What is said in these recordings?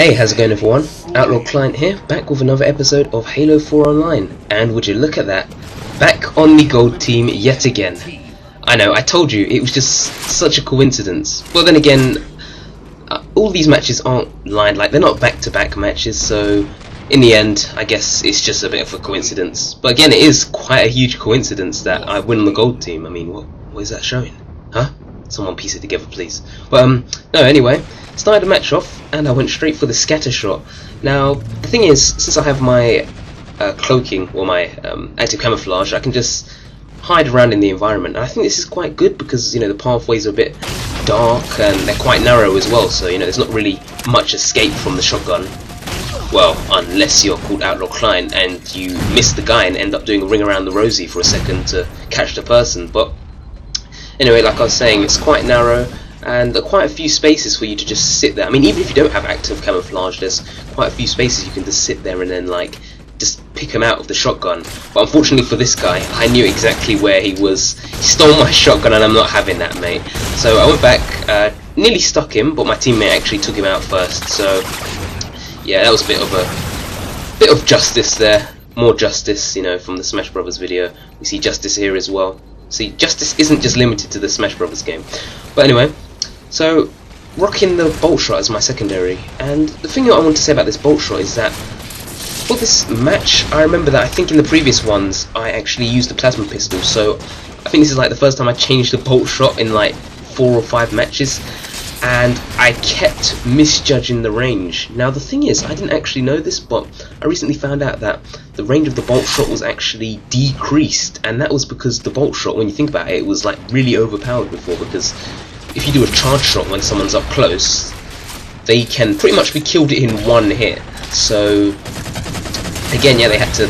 Hey, how's it going everyone? OutlawClient here, back with another episode of Halo 4 Online, and would you look at that, back on the gold team yet again. I know, I told you, it was just such a coincidence. Well then again, all these matches aren't lined, like they're not back-to-back matches, so in the end, I guess it's just a bit of a coincidence. But again, it is quite a huge coincidence that I win on the gold team. I mean, what is that showing? Huh? Someone piece it together, please. But no, anyway, started the match off, and I went straight for the scatter shot. Now, the thing is, since I have my cloaking, or my active camouflage, I can just hide around in the environment. And I think this is quite good because, you know, the pathways are a bit dark, and they're quite narrow as well, so, you know, there's not really much escape from the shotgun. Well, unless you're called OutlawClient and you miss the guy and end up doing a ring around the rosy for a second to catch the person. But anyway, like I was saying, it's quite narrow, and there are quite a few spaces for you to just sit there. I mean, even if you don't have active camouflage, there's quite a few spaces you can just sit there and then, like, just pick him out of the shotgun. But unfortunately for this guy, I knew exactly where he was. He stole my shotgun, and I'm not having that, mate. So I went back, nearly stuck him, but my teammate actually took him out first. So yeah, that was a bit of justice there. More justice, you know, from the Smash Brothers video. We see justice here as well. See, justice isn't just limited to the Smash Brothers game. But anyway, so rocking the bolt shot as my secondary, and the thing that I want to say about this bolt shot is that for this match, I remember that I think in the previous ones I actually used the plasma pistol, so I think this is like the first time I changed the bolt shot in like 4 or 5 matches, and I kept misjudging the range. Now the thing is, I didn't actually know this, but I recently found out that the range of the bolt shot was actually decreased, and that was because the bolt shot, when you think about it, it was like really overpowered before, because if you do a charge shot when someone's up close, they can pretty much be killed in one hit. So again, yeah, they had to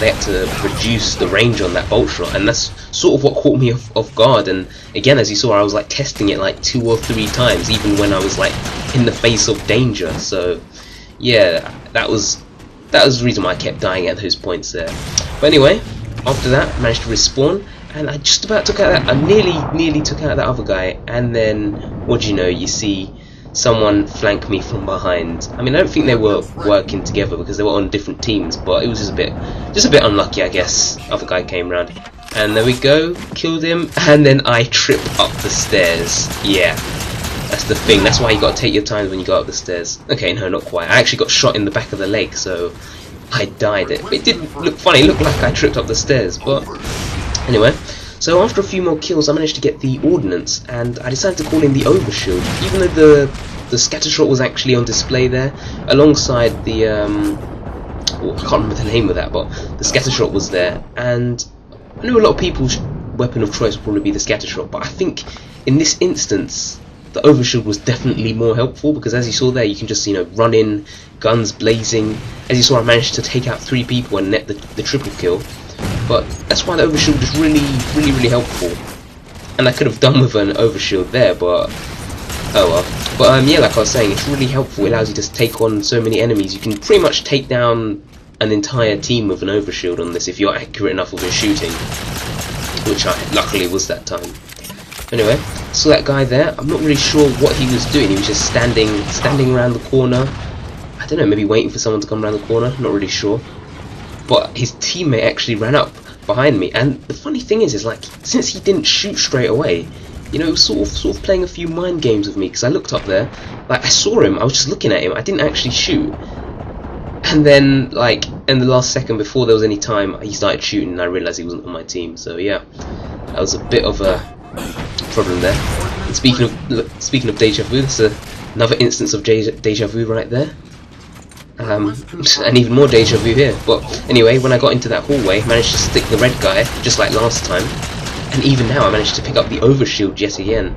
reduce the range on that bolt shot, and that's sort of what caught me off guard. And again, as you saw, I was like testing it like 2 or 3 times, even when I was like in the face of danger. So yeah, that was the reason why I kept dying at those points there. But anyway, after that, I managed to respawn, and I just about took out that. I nearly took out that other guy, and then what do you know? You see someone flank me from behind. I mean, I don't think they were working together because they were on different teams, but it was just a bit unlucky, I guess. Other guy came round, and there we go, killed him, and then I trip up the stairs. Yeah, that's the thing. That's why you got to take your time when you go up the stairs. Okay, no, not quite. I actually got shot in the back of the leg, so I died. It didn't look funny. It looked like I tripped up the stairs, but anyway. So after a few more kills, I managed to get the ordnance, and I decided to call in the overshield, even though the scatter shot was actually on display there, alongside the well, I can't remember the name of that, but the scatter shot was there, and I knew a lot of people's weapon of choice would probably be the scatter shot, but I think in this instance the overshield was definitely more helpful, because as you saw there, you can just, you know, run in, guns blazing. As you saw, I managed to take out 3 people and net the triple kill. But that's why the overshield is really helpful, and I could have done with an overshield there, but oh well. But yeah, like I was saying, it's really helpful. It allows you to take on so many enemies. You can pretty much take down an entire team with an overshield on this if you're accurate enough with your shooting, which I luckily was that time. Anyway, so that guy there, I'm not really sure what he was doing. He was just standing around the corner. I don't know, maybe waiting for someone to come around the corner. Not really sure. But his teammate actually ran up behind me, and the funny thing is like, since he didn't shoot straight away, you know, sort of playing a few mind games with me, because I looked up there, like I saw him, I was just looking at him, I didn't actually shoot, and then like in the last second before there was any time, he started shooting, and I realised he wasn't on my team. So yeah, that was a bit of a problem there. And speaking of deja vu, that's another instance of deja vu right there. And even more deja vu here. But anyway, when I got into that hallway, I managed to stick the red guy just like last time, and even now I managed to pick up the overshield yet again,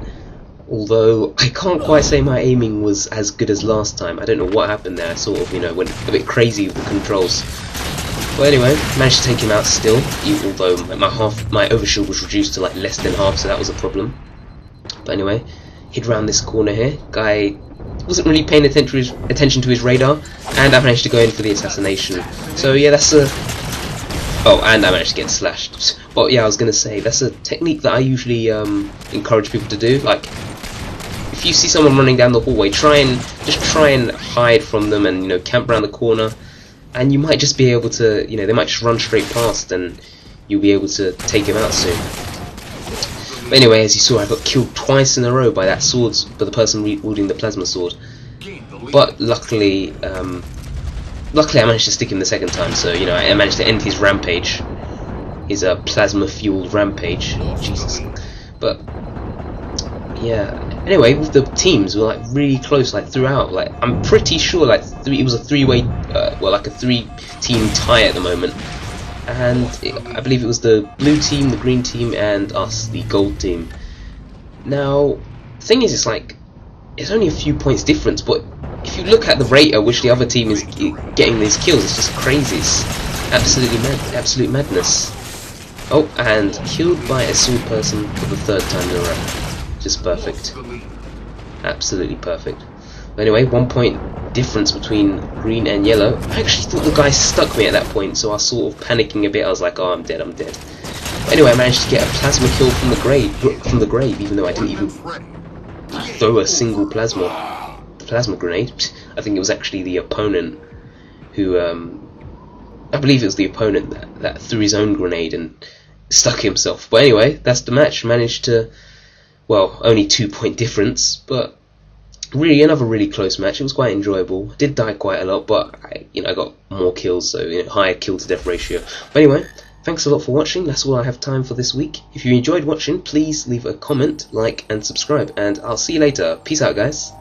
although I can't quite say my aiming was as good as last time. I don't know what happened there. I sort of, you know, went a bit crazy with the controls. But anyway, managed to take him out still, although my overshield was reduced to like less than half, so that was a problem. But anyway, hid round this corner here. Guy wasn't really paying attention to his radar, and I managed to go in for the assassination. So yeah, that's a... Oh, and I managed to get slashed. But yeah, I was going to say, that's a technique that I usually encourage people to do. Like, if if you see someone running down the hallway, try and hide from them, and camp around the corner, and you might just be able to, they might just run straight past, and you'll be able to take him out soon. But anyway, as you saw, I got killed twice in a row by the person wielding the plasma sword. But luckily I managed to stick him the second time, so I managed to end his rampage, his plasma-fueled rampage. Jesus. But yeah. Anyway, with the teams, we're like really close, like throughout. Like I'm pretty sure, like it was a three-way, like a three-team tie at the moment. And I believe it was the blue team, the green team, and us, the gold team. Now, the thing is, it's only a few points difference, but if you look at the rate at which the other team is getting these kills, it's just crazy. It's absolute madness. Oh, and killed by a sword person for the third time in a row. Just perfect. Absolutely perfect. Anyway, 1 point difference between green and yellow. I actually thought the guy stuck me at that point, so I was sort of panicking a bit. I was like, oh, I'm dead. Anyway, I managed to get a plasma kill from the grave, even though I didn't even throw a single plasma grenade. I think it was actually the opponent who, I believe it was the opponent that threw his own grenade and stuck himself. But anyway, that's the match. Managed to, well, only 2 point difference, but really another really close match. It was quite enjoyable. I did die quite a lot, but I got more kills, so higher kill to death ratio. But anyway, thanks a lot for watching. That's all I have time for this week. If you enjoyed watching, please leave a comment, like, and subscribe, and I'll see you later. Peace out, guys.